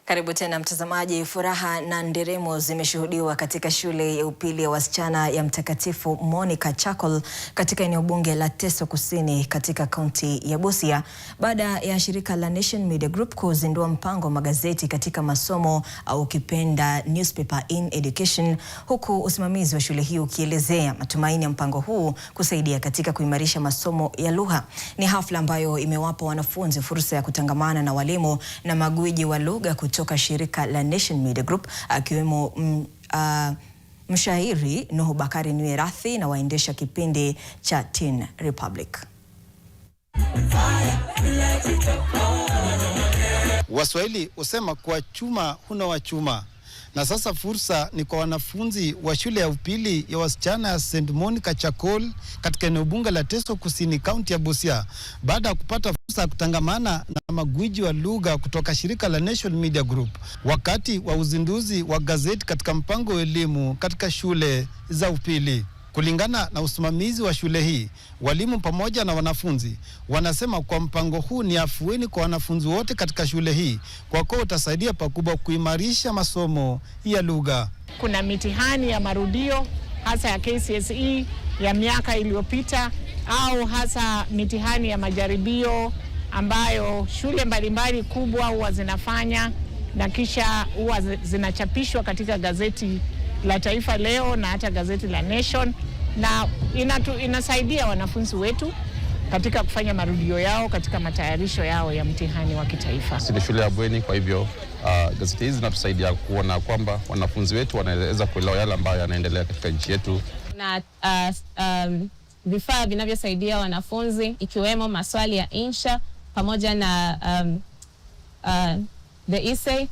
Karibu tena mtazamaji. Furaha na nderemo zimeshuhudiwa katika shule ya upili ya wasichana ya Mtakatifu Monica Chakol katika eneo bunge la Teso Kusini katika kaunti ya Busia baada ya shirika la Nation Media Group kuzindua mpango wa magazeti katika masomo au kipenda newspaper in education, huku usimamizi wa shule hiyo ukielezea matumaini ya mpango huu kusaidia katika kuimarisha masomo ya lugha. Ni hafla ambayo imewapa wanafunzi fursa ya kutangamana na walimu na magwiji wa lugha kutoka shirika la Nation Media Group akiwemo mshairi Nuhu Bakari Nwirathi na waendesha kipindi cha Teen Republic. Waswahili husema kwa chuma huna wa chuma. Na sasa fursa ni kwa wanafunzi wa shule ya upili ya wasichana ya St. Monica Chakol katika eneo bunge la Teso Kusini, kaunti ya Busia, baada ya kupata fursa ya kutangamana na magwiji wa lugha kutoka shirika la Nation Media Group wakati wa uzinduzi wa gazeti katika mpango wa elimu katika shule za upili. Kulingana na usimamizi wa shule hii, walimu pamoja na wanafunzi wanasema kwa mpango huu ni afueni kwa wanafunzi wote katika shule hii kwa kuwa utasaidia pakubwa kuimarisha masomo ya lugha. Kuna mitihani ya marudio hasa ya KCSE ya miaka iliyopita au hasa mitihani ya majaribio ambayo shule mbalimbali kubwa huwa zinafanya na kisha huwa zinachapishwa katika gazeti la Taifa Leo na hata gazeti la Nation, na inasaidia wanafunzi wetu katika kufanya marudio yao katika matayarisho yao ya mtihani wa kitaifa. Sisi shule ya bweni, kwa hivyo gazeti hizi zinatusaidia kuona kwamba wanafunzi wetu wanaweza kuelewa yale ambayo yanaendelea katika nchi yetu. Na vifaa vinavyosaidia wanafunzi ikiwemo maswali ya insha pamoja na the essay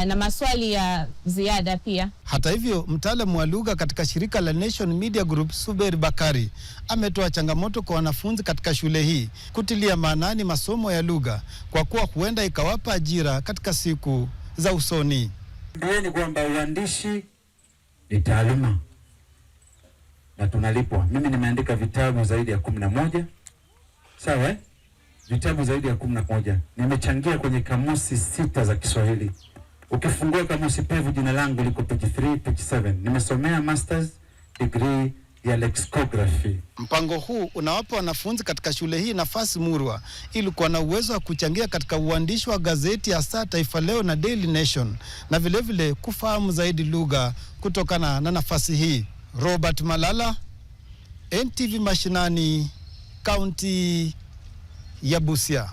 na maswali ya ziada pia. Hata hivyo, mtaalamu wa lugha katika shirika la Nation Media Group Suberi Bakari ametoa changamoto kwa wanafunzi katika shule hii kutilia maanani masomo ya lugha kwa kuwa huenda ikawapa ajira katika siku za usoni. Ni kwamba uandishi ni taaluma na tunalipwa. Mimi nimeandika vitabu zaidi ya 11. Sawa eh? Vitabu zaidi ya 11. Nimechangia kwenye kamusi 6 za Kiswahili. Ukifungua kamusi pevu jina langu liko page 3, page 7. Nimesomea masters degree ya lexicography. Mpango huu unawapa wanafunzi katika shule hii nafasi murwa ili kuwa na uwezo wa kuchangia katika uandishi wa gazeti ya saa Taifa Leo na Daily Nation na vilevile kufahamu zaidi lugha kutokana na nafasi hii. Robert Malala, NTV Mashinani, kaunti ya Busia.